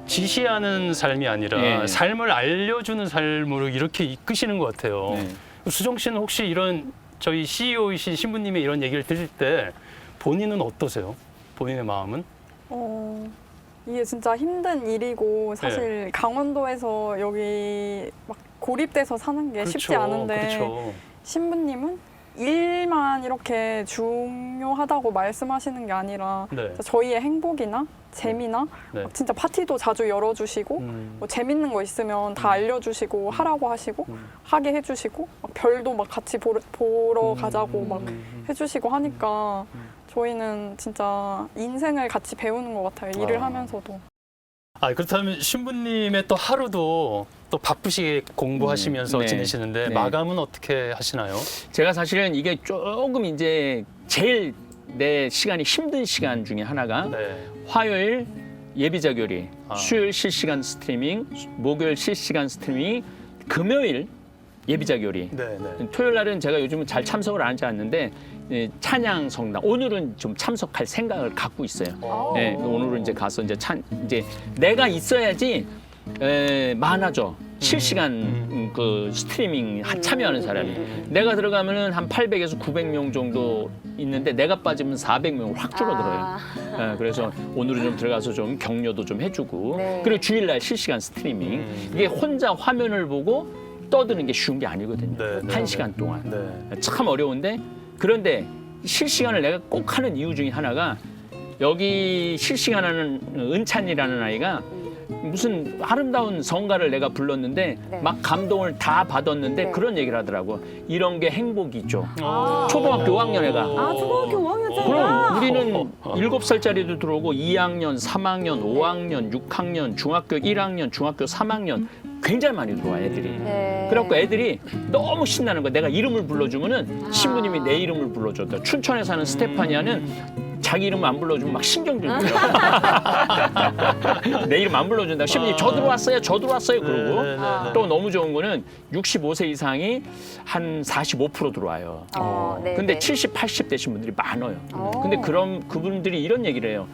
지시하는 삶이 아니라 네. 삶을 알려주는 삶으로 이렇게 이끄시는 것 같아요. 네. 수정 씨는 혹시 이런 저희 CEO이신 신부님의 이런 얘기를 들을 때 본인은 어떠세요? 본인의 마음은? 이게 진짜 힘든 일이고 사실 강원도에서 여기 막 고립돼서 사는 게 쉽지 않은데 그렇죠. 신부님은 일만 이렇게 중요하다고 말씀하시는 게 아니라 네. 저희의 행복이나 재미나 네. 막 진짜 파티도 자주 열어주시고 뭐 재밌는 거 있으면 다 알려주시고 하라고 하시고 하게 해주시고 막 별도 막 같이 보러 가자고 막 해주시고 하니까 저희는 진짜 인생을 같이 배우는 것 같아요. 일을 하면서도. 그렇다면 신부님의 또 하루도 또 바쁘시게 공부하시면서 네. 지내시는데 네. 마감은 어떻게 하시나요? 제가 사실은 이게 조금 이제 제일 내 시간이 힘든 시간 중에 하나가 네. 화요일 예비자 교리, 수요일 실시간 스트리밍, 목요일 실시간 스트리밍, 금요일 예비자 교리. 네, 네. 토요일 날은 제가 요즘은 잘 참석을 안 하지 않는데 찬양 성당 오늘은 좀 참석할 생각을 갖고 있어요. 네, 오늘은 이제 가서 이제 내가 있어야지 많아져. 실시간 그 스트리밍 참여하는 사람이 내가 들어가면은 한 800에서 900명 정도 있는데 내가 빠지면 400명 확 줄어들어요. 네, 그래서 오늘은 좀 들어가서 좀 격려도 좀 해주고 네. 그리고 주일날 실시간 스트리밍 이게 혼자 화면을 보고 떠드는 게 쉬운 게 아니거든요. 네, 네, 한 네. 시간 동안 네. 참 어려운데 그런데 실시간을 내가 꼭 하는 이유 중에 하나가 여기 실시간하는 은찬이라는 아이가 무슨 아름다운 성가를 내가 불렀는데 네. 막 감동을 다 받았는데 네. 그런 얘기를 하더라고. 이런 게 행복이죠. 초등학교 5학년 애가. 초등학교 5학년짜리. 그럼 우리는 7살짜리도 들어오고 2학년, 3학년, 5학년, 6학년, 중학교 1학년, 중학교 3학년 굉장히 많이 들어와 애들이. 네. 그래갖고 애들이 너무 신나는 거야. 내가 이름을 불러주면은 신부님이 내 이름을 불러줬다. 춘천에 사는 스테파니아는 자기 이름 안 불러주면 막 신경질거려. 내 이름 안 불러준다. 신부님 저 들어왔어요. 저 들어왔어요. 그러고 또 너무 좋은 거는 65세 이상이 한 45% 들어와요. 네, 근데 네. 70, 80 되신 분들이 많아요. 근데 그분들이 이런 얘기를 해요.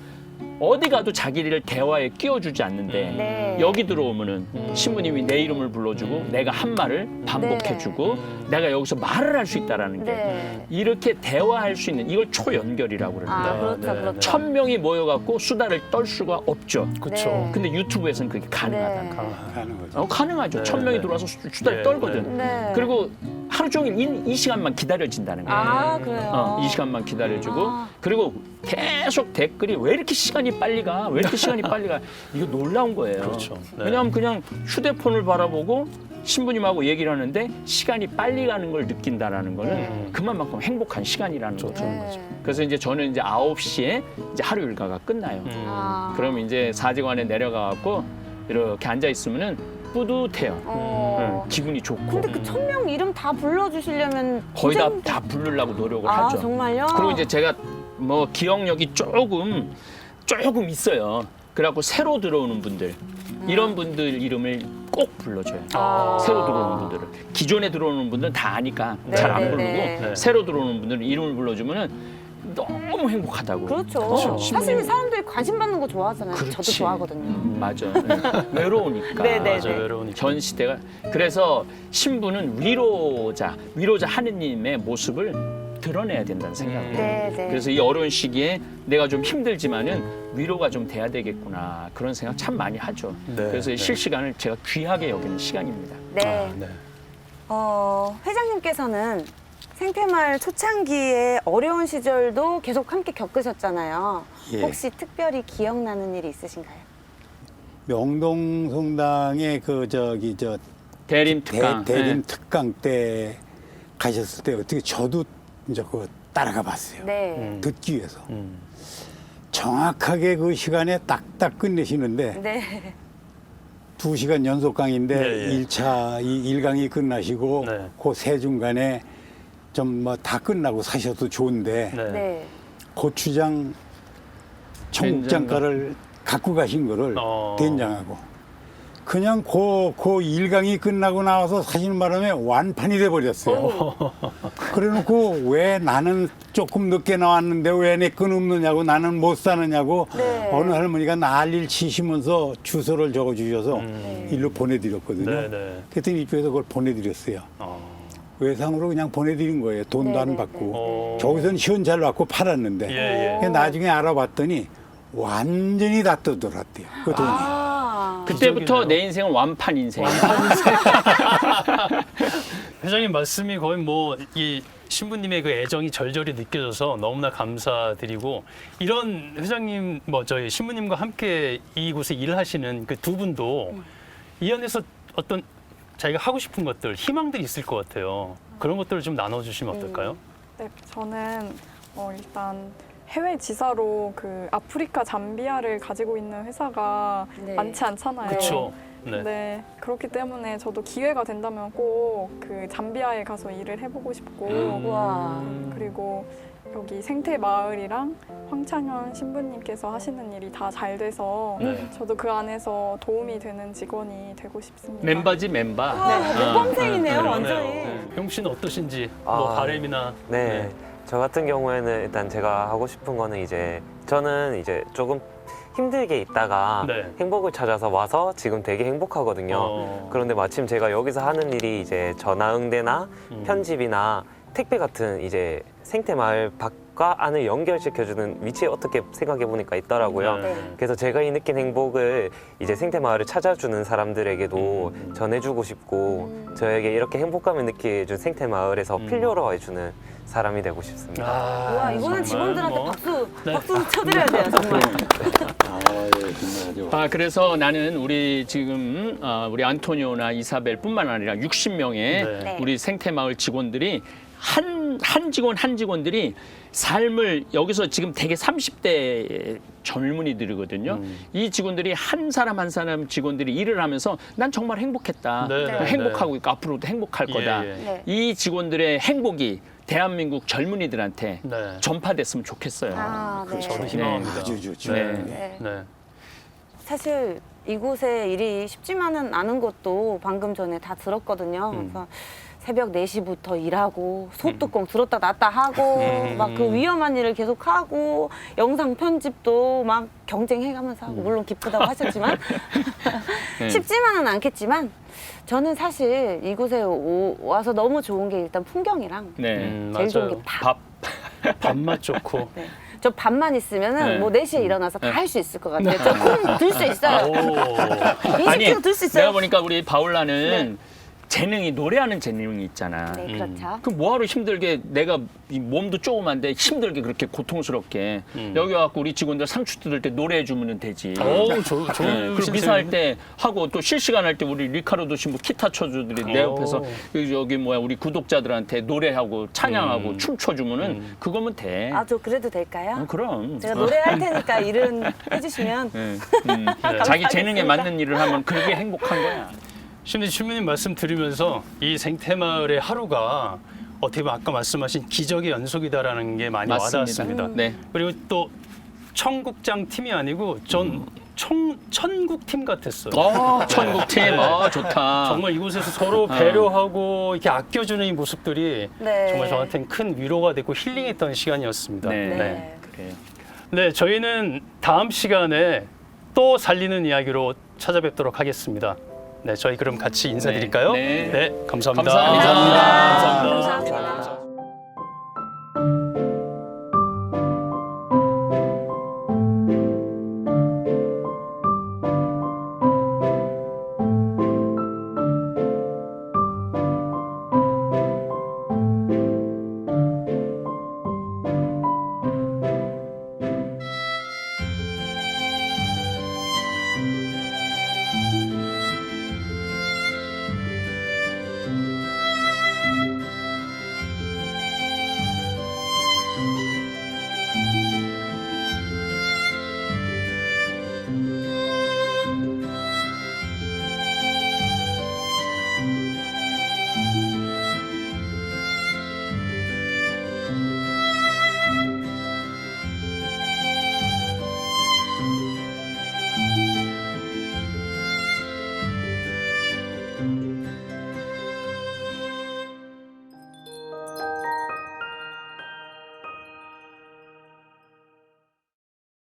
어디 가도 자기를 대화에 끼워주지 않는데 네. 여기 들어오면은 신부님이 내 이름을 불러주고 내가 한 말을 반복해주고 내가 여기서 말을 할 수 있다라는 게 네. 이렇게 대화할 수 있는 이걸 초연결이라고 그러는데 그렇죠, 그렇죠. 1000명이 모여갖고 수다를 떨 수가 없죠. 그렇죠. 네. 근데 유튜브에서는 그게 가능하다. 네. 하는 거죠. 가능하죠. 네, 1000명이 네. 들어와서 수다를 네, 떨거든. 네. 그리고 하루 종일 이 시간만 기다려진다는 거예요. 그래요. 이 시간만 기다려주고 그리고 계속 댓글이 왜 이렇게 시간이 빨리 가? 왜 이렇게 시간이 빨리 가? 이거 놀라운 거예요. 그렇죠. 네. 왜냐하면 그냥 휴대폰을 바라보고 신부님하고 얘기를 하는데 시간이 빨리 가는 걸 느낀다라는 거는 그만큼 행복한 시간이라는 거죠. 네. 그래서 이제 저는 이제 9시에 이제 하루 일과가 끝나요. 그럼 이제 사직관에 내려가갖고 이렇게 앉아 있으면은 뿌듯해요. 기분이 좋고. 근데 그 1000명 이름 다 불러주시려면 거의 다 고생- 부르려고 노력을 하죠. 정말요? 그리고 이제 제가 뭐 기억력이 조금 있어요. 그래갖고 새로 들어오는 분들 이런 분들 이름을 꼭 불러줘요. 새로 들어오는 분들은 기존에 들어오는 분들은 다 아니까 잘 안 네, 부르고 네. 새로 들어오는 분들은 이름을 불러주면은 너무 행복하다고. 그렇죠. 사실 사람들이 관심 받는 거 좋아하잖아요. 저도 그렇지. 좋아하거든요. 맞아. 외로우니까. 네, 네, 맞아, 네. 외로우니까. 전 시대가 그래서 신부는 위로자 하느님의 모습을 드러내야 된다는 생각이에요. 네, 네. 그래서 이 어려운 시기에 내가 좀 힘들지만은 위로가 좀 돼야 되겠구나 그런 생각 참 많이 하죠. 네, 그래서 이 네. 실시간을 제가 귀하게 여기는 시간입니다. 네. 네. 회장님께서는 생태마을 초창기에 어려운 시절도 계속 함께 겪으셨잖아요. 예. 혹시 특별히 기억나는 일이 있으신가요? 명동성당에 대림 특강. 대림 특강 때 가셨을 때 어떻게 저도 이제 그거 따라가 봤어요. 네. 듣기 위해서. 정확하게 그 시간에 딱딱 끝내시는데 네. 2시간 연속 강의인데 네, 예. 1차 1강이 끝나시고 네. 그 세 중간에 좀 뭐 다 끝나고 사셔도 좋은데 네. 네. 고추장 청국장가를 갖고 가신 거를 된장하고 그냥 그 1강이 끝나고 나와서 사시는 바람에 완판이 돼 버렸어요. 그래놓고 왜 나는 조금 늦게 나왔는데 왜 내 건 없느냐고 나는 못 사느냐고 네. 어느 할머니가 난리를 치시면서 주소를 적어주셔서 일로 보내드렸거든요. 네, 네. 그랬더니 이쪽에서 그걸 보내드렸어요. 외상으로 그냥 보내드린 거예요. 돈도 네, 안 네, 받고. 저기서는 시원잘 받고 팔았는데 예, 예. 나중에 알아봤더니 완전히 다 떠돌았대요. 그 돈이. 그때부터 기적이네요. 내 인생은 완판 인생. 회장님 말씀이 거의 뭐 이 신부님의 그 애정이 절절히 느껴져서 너무나 감사드리고 이런 회장님 뭐 저희 신부님과 함께 이곳에 일하시는 그 두 분도 이 안에서 어떤 자기가 하고 싶은 것들 희망들이 있을 것 같아요. 그런 것들을 좀 나눠주시면 어떨까요? 네, 저는 일단 해외 지사로 그 아프리카 잠비아를 가지고 있는 회사가 네. 많지 않잖아요. 그렇죠. 네. 네, 그렇기 때문에 저도 기회가 된다면 꼭 그 잠비아에 가서 일을 해보고 싶고 우와. 그리고 여기 생태마을이랑 황창현 신부님께서 하시는 일이 다 잘 돼서 네. 저도 그 안에서 도움이 되는 직원이 되고 싶습니다. 멤버지 멤버. 와, 모범생이네요, 그러네요. 완전히. 네. 형 씨는 어떠신지 뭐 아, 바람이나 네. 저 같은 경우에는 일단 제가 하고 싶은 거는 이제 저는 이제 조금 힘들게 있다가 네. 행복을 찾아서 와서 지금 되게 행복하거든요. 그런데 마침 제가 여기서 하는 일이 이제 전화 응대나 편집이나 택배 같은 이제 생태마을 밖과 안을 연결시켜주는 위치에 어떻게 생각해 보니까 있더라고요. 네. 그래서 제가 이 느낀 행복을 이제 생태마을을 찾아주는 사람들에게도 전해주고 싶고 저에게 이렇게 행복감을 느끼게 해준 생태마을에서 필요로 해주는 사람이 되고 싶습니다. 와, 이거는 정말 직원들한테 뭐. 박수 네. 쳐드려야 돼요, 정말. 그래서 나는 우리 지금 우리 안토니오나 이사벨뿐만 아니라 60명의 네. 우리 생태마을 직원들이 한 직원들이 삶을 여기서 지금 되게 30대 젊은이들이거든요. 이 직원들이 한 사람 한 사람 직원들이 일을 하면서 난 정말 행복했다. 네, 네, 행복하고 있고 앞으로도 행복할 거다. 예, 예. 네. 이 직원들의 행복이 대한민국 젊은이들한테 네. 전파됐으면 좋겠어요. 아, 네. 저도 희망합니다. 아주 좋죠. 네. 네. 네. 사실 이곳에 일이 쉽지만은 않은 것도 방금 전에 다 들었거든요. 그래서 새벽 4시부터 일하고 소뚜껑 들었다 놨다 하고 막 그 위험한 일을 계속 하고 영상 편집도 막 경쟁해가면서 하고 물론 기쁘다고 하셨지만 쉽지만은 않겠지만 저는 사실 이곳에 와서 너무 좋은 게 일단 풍경이랑 네. 제일 좋은 맞아요. 게 밥. 밥. 밥맛 좋고. 네. 저 밥만 있으면은 네. 뭐 4시에 일어나서 다 할 수 있을 것 같아요. 저콩들 수 있어요. 오. 20kg 들 수 있어요. 내가 보니까 우리 바울라는 재능이 노래하는 재능이 있잖아. 네, 그렇죠. 그 뭐하러 힘들게 내가 이 몸도 조그만데 힘들게 그렇게 고통스럽게 여기 와갖고 우리 직원들 상추 뜯을 때 노래해 주면 되지. 오, 좋은 그리고 미사할 때 하고 또 실시간 할 때 우리 리카르도 신부 기타 쳐주들이 내 옆에서 여기 뭐야 우리 구독자들한테 노래하고 찬양하고 춤춰주면은 그거면 돼. 아, 저 그래도 될까요? 그럼. 제가 노래할 테니까 일은 해주시면 자기 재능에 맞는 일을 하면 그게 행복한 거야. 신부님 말씀 드리면서 이 생태마을의 하루가 어떻게 보면 아까 말씀하신 기적의 연속이다라는 게 많이 맞습니다. 와닿았습니다. 네. 그리고 또 청국장 팀이 아니고 전 천국 팀 같았어요. 천국팀. 좋다. 정말 이곳에서 서로 배려하고 이렇게 아껴주는 이 모습들이 네. 정말 저한테는 큰 위로가 됐고 힐링했던 시간이었습니다. 네. 네. 그래요. 네, 저희는 다음 시간에 또 살리는 이야기로 찾아뵙도록 하겠습니다. 네, 저희 그럼 같이 인사드릴까요? 네. 네, 감사합니다. 감사합니다. 감사합니다. 감사합니다.